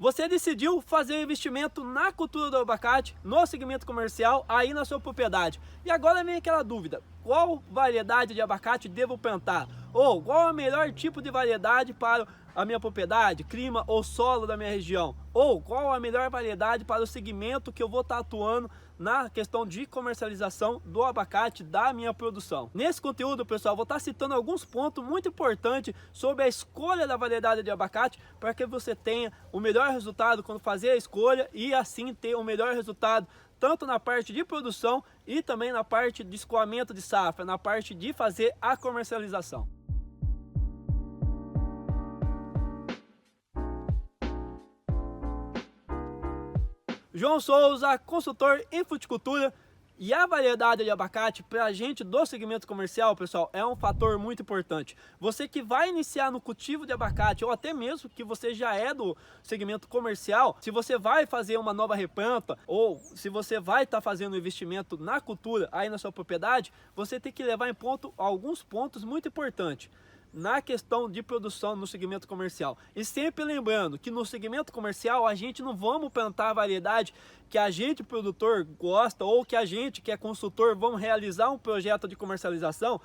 Você decidiu fazer um investimento na cultura do abacate, no segmento comercial, aí na sua propriedade. E agora vem aquela dúvida, qual variedade de abacate devo plantar? Ou qual é o melhor tipo de variedade para a minha propriedade, clima ou solo da minha região? Ou qual a melhor variedade para o segmento que eu vou estar atuando na questão de comercialização do abacate da minha produção? Nesse conteúdo, pessoal, vou estar citando alguns pontos muito importantes sobre a escolha da variedade de abacate para que você tenha o melhor resultado quando fazer a escolha e assim ter o melhor resultado tanto na parte de produção e também na parte de escoamento de safra, na parte de fazer a comercialização. João Souza, consultor em fruticultura, e a variedade de abacate para a gente do segmento comercial, pessoal, é um fator muito importante. Você que vai iniciar no cultivo de abacate, ou até mesmo que você já é do segmento comercial, se você vai fazer uma nova replanta, ou se você vai estar fazendo um investimento na cultura aí na sua propriedade, você tem que levar em conta alguns pontos muito importantes na questão de produção no segmento comercial. E sempre lembrando que no segmento comercial a gente não vamos plantar a variedade que a gente produtor gosta ou que a gente que é consultor vamos realizar um projeto de comercialização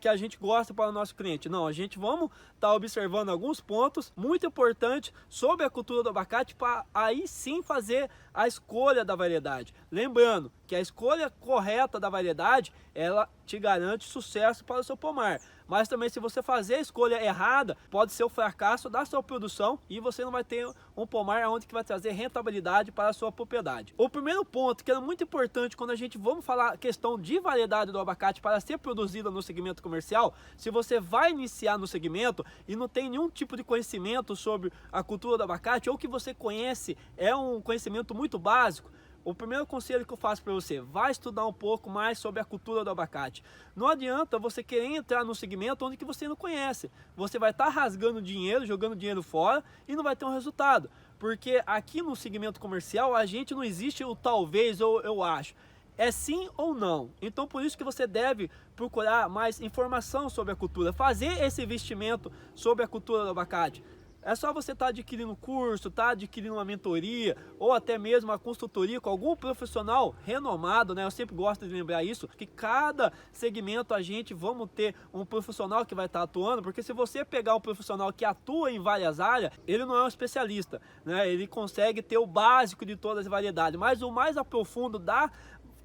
que a gente gosta para o nosso cliente. Não, a gente vamos estar observando alguns pontos muito importantes sobre a cultura do abacate para aí sim fazer a escolha da variedade. Lembrando que a escolha correta da variedade, ela te garante sucesso para o seu pomar. Mas também se você fazer a escolha errada, pode ser o fracasso da sua produção e você não vai ter um pomar onde que vai trazer rentabilidade para a sua propriedade. O primeiro ponto que é muito importante quando a gente vamos falar questão de variedade do abacate para ser produzida no segmento comercial, se você vai iniciar no segmento e não tem nenhum tipo de conhecimento sobre a cultura do abacate ou que você conhece é um conhecimento muito básico, o primeiro conselho que eu faço para você, vai estudar um pouco mais sobre a cultura do abacate. Não adianta você querer entrar no segmento onde que você não conhece. Você vai estar rasgando dinheiro, jogando dinheiro fora e não vai ter um resultado. Porque aqui no segmento comercial a gente não existe o talvez ou eu acho. É sim ou não. Então por isso que você deve procurar mais informação sobre a cultura, fazer esse investimento sobre a cultura do abacate. É só você estar adquirindo curso, adquirindo uma mentoria ou até mesmo uma consultoria com algum profissional renomado, né? Eu sempre gosto de lembrar isso, que cada segmento a gente vamos ter um profissional que vai estar atuando, porque se você pegar um profissional que atua em várias áreas, ele não é um especialista, né? Ele consegue ter o básico de todas as variedades, mas o mais aprofundo da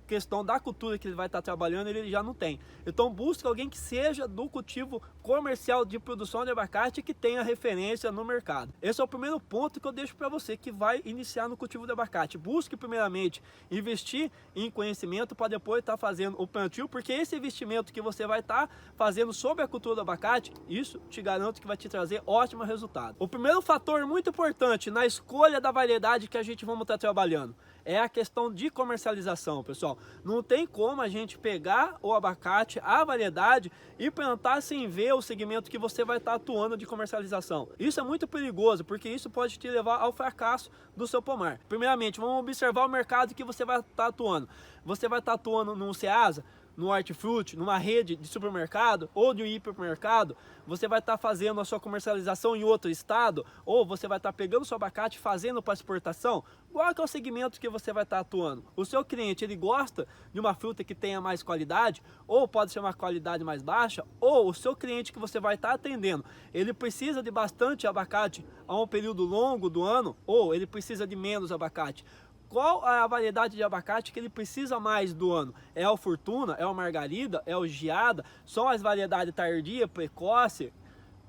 questão da cultura que ele vai estar trabalhando, ele já não tem. Então busque alguém que seja do cultivo comercial de produção de abacate que tenha referência no mercado. Esse é o primeiro ponto que eu deixo para você que vai iniciar no cultivo de abacate. Busque primeiramente investir em conhecimento para depois estar fazendo o plantio, porque esse investimento que você vai estar fazendo sobre a cultura do abacate, isso te garanto que vai te trazer ótimo resultado. O primeiro fator muito importante na escolha da variedade que a gente vamos estar trabalhando é a questão de comercialização, pessoal. Não tem como a gente pegar o abacate, a variedade, e plantar sem ver o segmento que você vai estar atuando de comercialização. Isso é muito perigoso, porque isso pode te levar ao fracasso do seu pomar. Primeiramente, vamos observar o mercado que você vai estar atuando. Você vai estar atuando num Ceasa, no hortifruti, numa rede de supermercado ou de um hipermercado, você vai estar fazendo a sua comercialização em outro estado, ou você vai estar pegando o seu abacate e fazendo para exportação. Qual que é o segmento que você vai estar atuando? O seu cliente, ele gosta de uma fruta que tenha mais qualidade, ou pode ser uma qualidade mais baixa, ou o seu cliente que você vai estar atendendo, ele precisa de bastante abacate a um período longo do ano, ou ele precisa de menos abacate. Qual é a variedade de abacate que ele precisa mais do ano? É o Fortuna? É o Margarida? É o Giada? São as variedades tardia, precoce?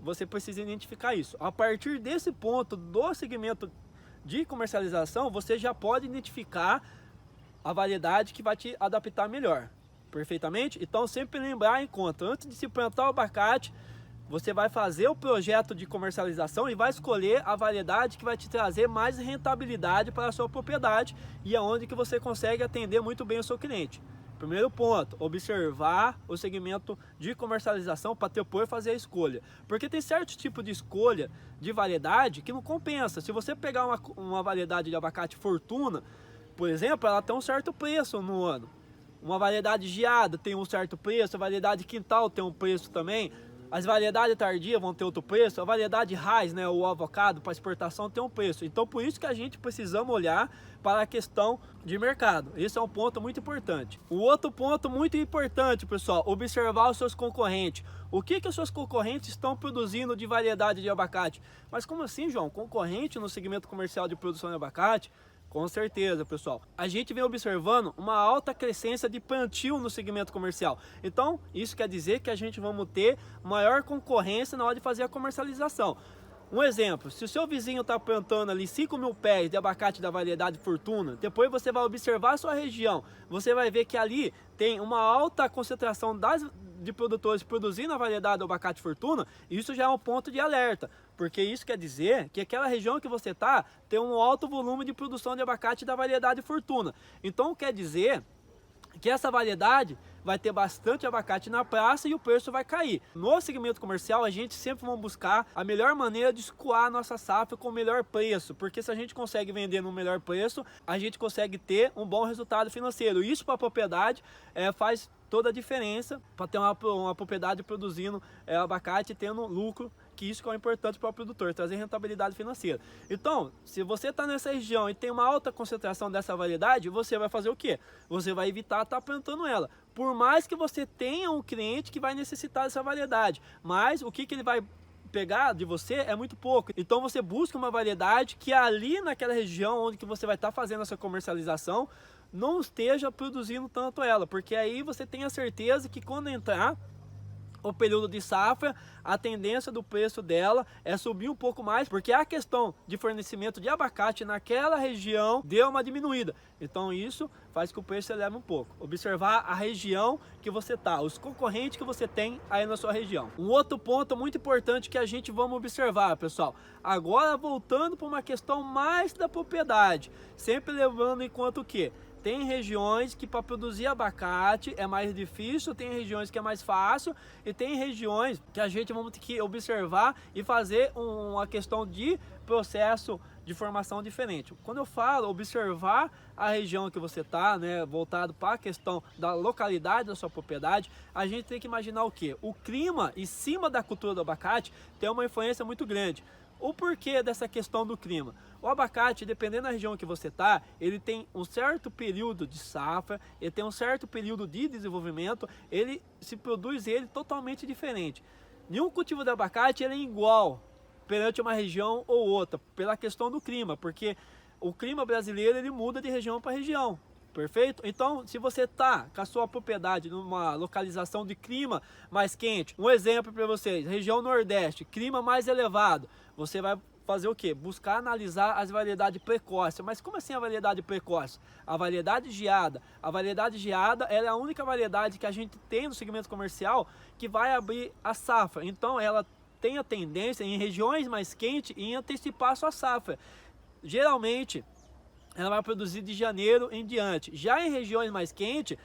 Você precisa identificar isso. A partir desse ponto do segmento de comercialização, você já pode identificar a variedade que vai te adaptar melhor. Perfeitamente? Então sempre lembrar em conta, antes de se plantar o abacate, você vai fazer o projeto de comercialização e vai escolher a variedade que vai te trazer mais rentabilidade para a sua propriedade e aonde que você consegue atender muito bem o seu cliente. Primeiro ponto, observar o segmento de comercialização para depois fazer a escolha. Porque tem certo tipo de escolha de variedade que não compensa. Se você pegar uma variedade de abacate Fortuna, por exemplo, ela tem um certo preço no ano. Uma variedade Giada tem um certo preço, a variedade Quintal tem um preço também. As variedades tardias vão ter outro preço, a variedade raiz, né, o avocado para exportação tem um preço. Então por isso que a gente precisamos olhar para a questão de mercado. Esse é um ponto muito importante. O outro ponto muito importante, pessoal, observar os seus concorrentes. O que os seus concorrentes estão produzindo de variedade de abacate? Mas como assim, João? Concorrente no segmento comercial de produção de abacate? Com certeza, pessoal. A gente vem observando uma alta crescência de plantio no segmento comercial. Então, isso quer dizer que a gente vamos ter maior concorrência na hora de fazer a comercialização. Um exemplo, se o seu vizinho está plantando ali 5.000 pés de abacate da variedade Fortuna, depois você vai observar a sua região, você vai ver que ali tem uma alta concentração de produtores produzindo a variedade do abacate Fortuna, e isso já é um ponto de alerta, porque isso quer dizer que aquela região que você está tem um alto volume de produção de abacate da variedade Fortuna. Então quer dizer que essa variedade vai ter bastante abacate na praça e o preço vai cair. No segmento comercial, a gente sempre vai buscar a melhor maneira de escoar a nossa safra com o melhor preço, porque se a gente consegue vender no melhor preço, a gente consegue ter um bom resultado financeiro. Isso para a propriedade faz toda a diferença para ter uma propriedade produzindo abacate e tendo lucro, que isso que é importante para o produtor, trazer rentabilidade financeira. Então, se você está nessa região e tem uma alta concentração dessa variedade, você vai fazer o quê? Você vai evitar estar plantando ela. Por mais que você tenha um cliente que vai necessitar dessa variedade, mas o que ele vai pegar de você é muito pouco. Então você busca uma variedade que ali naquela região onde que você vai estar fazendo essa comercialização não esteja produzindo tanto ela, porque aí você tem a certeza que quando entrar o período de safra, a tendência do preço dela é subir um pouco mais, porque a questão de fornecimento de abacate naquela região deu uma diminuída. Então isso faz que o preço eleve um pouco. Observar a região que você está, os concorrentes que você tem aí na sua região. Um outro ponto muito importante que a gente vamos observar, pessoal, agora voltando para uma questão mais da propriedade, sempre levando em conta o quê? Tem regiões que para produzir abacate é mais difícil, tem regiões que é mais fácil e tem regiões que a gente vamos ter que observar e fazer uma questão de processo de formação diferente. Quando eu falo observar a região que você está, né, voltado para a questão da localidade da sua propriedade, a gente tem que imaginar o quê? O clima em cima da cultura do abacate tem uma influência muito grande. O porquê dessa questão do clima? O abacate, dependendo da região que você está, ele tem um certo período de safra, ele tem um certo período de desenvolvimento, ele se produz ele totalmente diferente. Nenhum cultivo de abacate ele é igual perante uma região ou outra, pela questão do clima, porque o clima brasileiro ele muda de região para região. Perfeito? Então, se você está com a sua propriedade numa localização de clima mais quente, um exemplo para vocês, região Nordeste, clima mais elevado, você vai fazer o quê? Buscar analisar as variedades precoces. Mas como assim a variedade precoce? A variedade geada. A variedade geada ela é a única variedade que a gente tem no segmento comercial que vai abrir a safra. Então, ela tem a tendência em regiões mais quentes em antecipar a sua safra. Geralmente, ela vai produzir de janeiro em diante. Já em regiões mais quentes,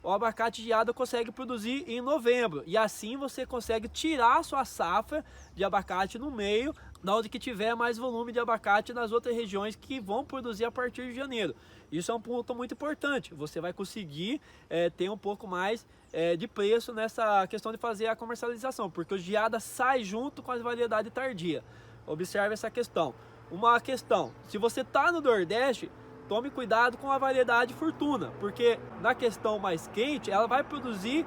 o abacate geado consegue produzir em novembro. E assim você consegue tirar a sua safra de abacate no meio, da onde que tiver mais volume de abacate nas outras regiões que vão produzir a partir de janeiro. Isso é um ponto muito importante. Você vai conseguir ter um pouco mais de preço nessa questão de fazer a comercialização, porque o geada sai junto com as variedades tardias. Observe essa questão. Uma questão, se você está no Nordeste, tome cuidado com a variedade Fortuna, porque na questão mais quente, ela vai produzir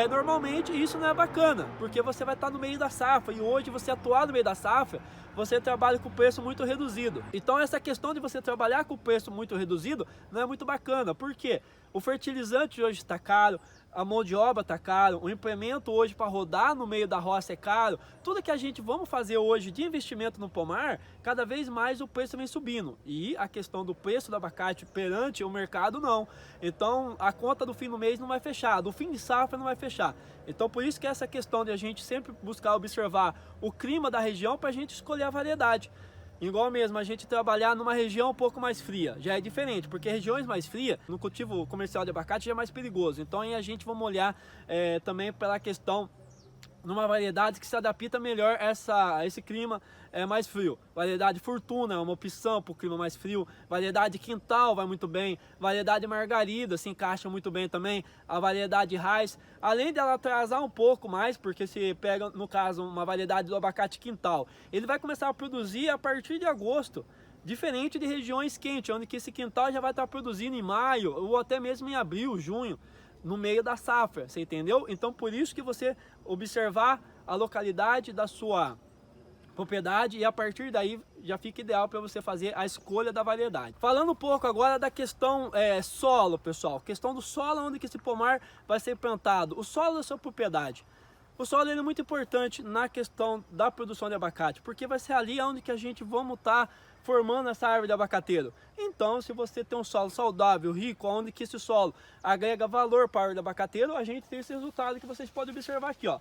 normalmente, e isso não é bacana, porque você vai estar no meio da safra, e hoje você atuar no meio da safra, você trabalha com preço muito reduzido. Então essa questão de você trabalhar com preço muito reduzido não é muito bacana, porque o fertilizante hoje está caro, a mão de obra está caro, o implemento hoje para rodar no meio da roça é caro. Tudo que a gente vamos fazer hoje de investimento no pomar, cada vez mais o preço vem subindo. E a questão do preço do abacate perante o mercado não. Então a conta do fim do mês não vai fechar, do fim de safra não vai fechar. Então por isso que essa questão de a gente sempre buscar observar o clima da região para a gente escolher a variedade. Igual mesmo a gente trabalhar numa região um pouco mais fria, já é diferente, porque regiões mais frias, no cultivo comercial de abacate já é mais perigoso. Então aí a gente vamos olhar também pela questão numa variedade que se adapta melhor a esse clima mais frio. Variedade Fortuna é uma opção para o clima mais frio. Variedade Quintal vai muito bem. Variedade Margarida se encaixa muito bem também. A variedade Raiz, além dela atrasar um pouco mais, porque se pega, no caso, uma variedade do abacate Quintal, ele vai começar a produzir a partir de agosto. Diferente de regiões quentes, onde que esse quintal já vai estar produzindo em maio ou até mesmo em abril, junho, no meio da safra, você entendeu? Então por isso que você observar a localidade da sua propriedade e a partir daí já fica ideal para você fazer a escolha da variedade. Falando um pouco agora da questão solo, pessoal, questão do solo onde que esse pomar vai ser plantado, o solo da sua propriedade. O solo ele é muito importante na questão da produção de abacate, porque vai ser ali onde que a gente vamos estar formando essa árvore de abacateiro. Então, se você tem um solo saudável, rico, onde que esse solo agrega valor para a árvore de abacateiro, a gente tem esse resultado que vocês podem observar aqui, ó.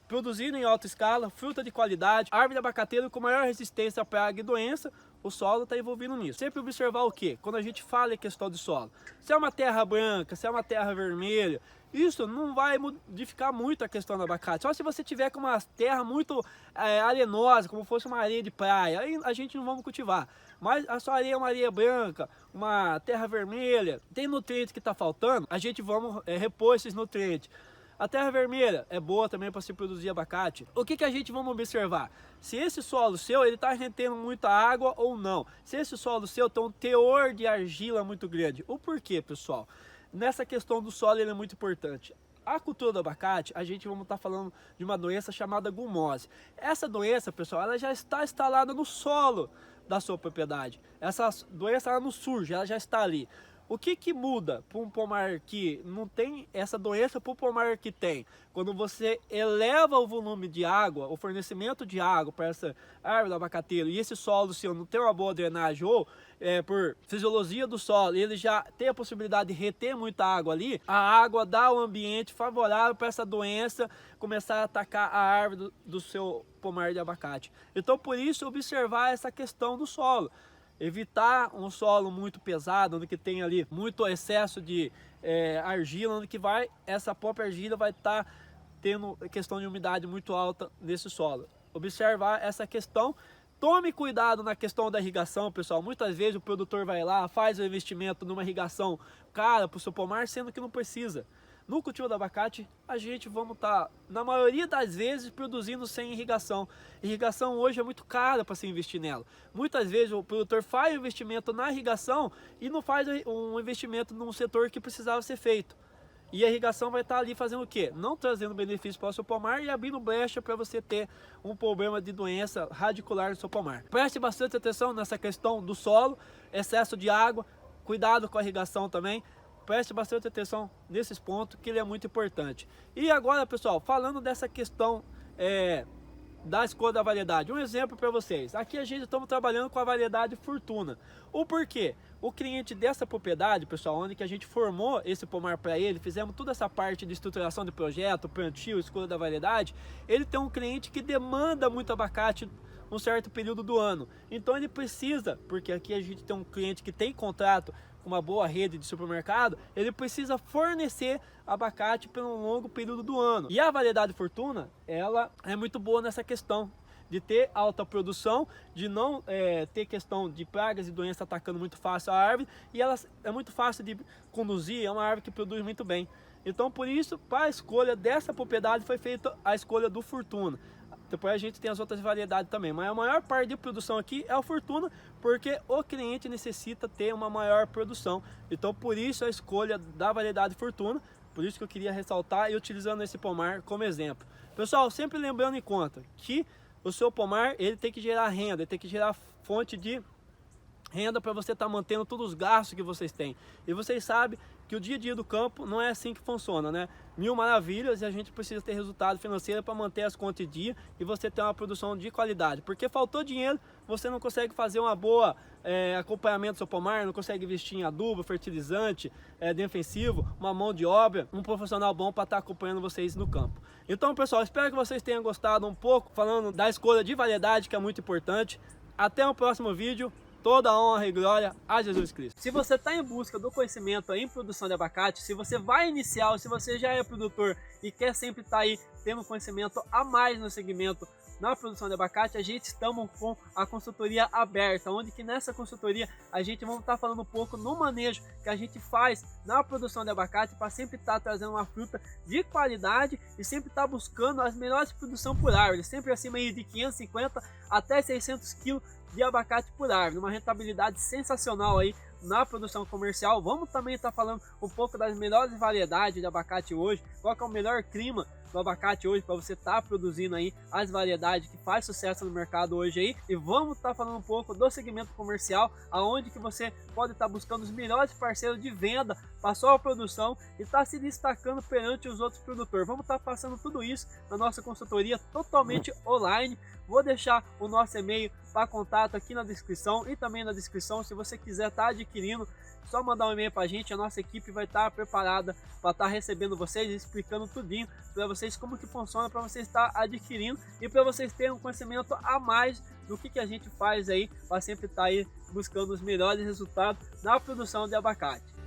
Produzindo em alta escala, fruta de qualidade, árvore de abacateiro com maior resistência a praga e doença, o solo está envolvido nisso. Sempre observar o que? Quando a gente fala em questão de solo, se é uma terra branca, se é uma terra vermelha, isso não vai modificar muito a questão do abacate. Só se você tiver com uma terra muito arenosa, como fosse uma areia de praia, aí a gente não vamos cultivar. Mas a sua areia é uma areia branca, uma terra vermelha, tem nutrientes que está faltando, a gente vamos repor esses nutrientes. A terra vermelha é boa também para se produzir abacate. O que a gente vamos observar? Se esse solo seu ele está retendo muita água ou não. Se esse solo seu tem um teor de argila muito grande. O porquê, pessoal? Nessa questão do solo ele é muito importante. A cultura do abacate, a gente vamos estar falando de uma doença chamada gumose. Essa doença, pessoal, ela já está instalada no solo da sua propriedade. Essa doença ela não surge, ela já está ali. O que muda para um pomar que não tem essa doença para o pomar que tem? Quando você eleva o volume de água, o fornecimento de água para essa árvore do abacateiro e esse solo seu não tem uma boa drenagem ou por fisiologia do solo, ele já tem a possibilidade de reter muita água ali, a água dá um ambiente favorável para essa doença começar a atacar a árvore do seu pomar de abacate. Então por isso observar essa questão do solo. Evitar um solo muito pesado, onde que tem ali muito excesso de argila, onde que essa própria argila vai estar tendo questão de umidade muito alta nesse solo. Observar essa questão. Tome cuidado na questão da irrigação, pessoal. Muitas vezes o produtor vai lá, faz o investimento numa irrigação cara para o seu pomar, sendo que não precisa. No cultivo do abacate, a gente vamos estar, na maioria das vezes, produzindo sem irrigação. Irrigação hoje é muito cara para se investir nela. Muitas vezes o produtor faz o investimento na irrigação e não faz um investimento num setor que precisava ser feito. E a irrigação vai estar ali fazendo o quê? Não trazendo benefício para o seu pomar e abrindo brecha para você ter um problema de doença radicular no seu pomar. Preste bastante atenção nessa questão do solo, excesso de água, cuidado com a irrigação também. Preste bastante atenção nesses pontos, que ele é muito importante. E agora, pessoal, falando dessa questão da escolha da variedade, um exemplo para vocês. Aqui a gente estamos trabalhando com a variedade Fortuna. O porquê? O cliente dessa propriedade, pessoal, onde que a gente formou esse pomar para ele, fizemos toda essa parte de estruturação de projeto, plantio, escolha da variedade, ele tem um cliente que demanda muito abacate um certo período do ano. Então ele precisa, porque aqui a gente tem um cliente que tem contrato com uma boa rede de supermercado, ele precisa fornecer abacate por um longo período do ano. E a variedade Fortuna, ela é muito boa nessa questão de ter alta produção, de não ter questão de pragas e doenças atacando muito fácil a árvore, e ela é muito fácil de conduzir, é uma árvore que produz muito bem. Então por isso, para a escolha dessa propriedade foi feita a escolha do Fortuna. Depois a gente tem as outras variedades também, mas a maior parte de produção aqui é o Fortuna, porque o cliente necessita ter uma maior produção. Então por isso a escolha da variedade Fortuna, por isso que eu queria ressaltar e utilizando esse pomar como exemplo. Pessoal, sempre lembrando em conta que o seu pomar ele tem que gerar renda, ele tem que gerar fonte de renda para você estar mantendo todos os gastos que vocês têm. E vocês sabem que o dia a dia do campo não é assim que funciona, né? Mil maravilhas e a gente precisa ter resultado financeiro para manter as contas em dia e você ter uma produção de qualidade. Porque faltou dinheiro, você não consegue fazer uma boa acompanhamento do seu pomar, não consegue investir em adubo, fertilizante, defensivo, uma mão de obra, um profissional bom para estar acompanhando vocês no campo. Então, pessoal, espero que vocês tenham gostado um pouco falando da escolha de variedade, que é muito importante. Até o próximo vídeo. Toda honra e glória a Jesus Cristo. Se você está em busca do conhecimento em produção de abacate, se você vai iniciar ou se você já é produtor e quer sempre estar aí tendo conhecimento a mais no segmento na produção de abacate, a gente estamos com a consultoria aberta, onde que nessa consultoria a gente vamos estar falando um pouco no manejo que a gente faz na produção de abacate para sempre estar trazendo uma fruta de qualidade e sempre estar buscando as melhores produções por árvore, sempre acima aí de 550 até 600 kg de abacate por árvore, uma rentabilidade sensacional aí na produção comercial. Vamos também estar falando um pouco das melhores variedades de abacate hoje, qual que é o melhor clima do abacate hoje para você estar produzindo aí as variedades que faz sucesso no mercado hoje aí, e vamos estar falando um pouco do segmento comercial, aonde que você pode estar buscando os melhores parceiros de venda para sua produção e estar se destacando perante os outros produtores. Vamos estar passando tudo isso na nossa consultoria totalmente online. Vou deixar o nosso e-mail para contato aqui na descrição e também na descrição. Se você quiser estar adquirindo, só mandar um e-mail para a gente, a nossa equipe vai estar preparada para estar recebendo vocês, explicando tudinho para vocês como que funciona, para vocês estar adquirindo e para vocês terem um conhecimento a mais do que a gente faz aí, para sempre estar aí buscando os melhores resultados na produção de abacate.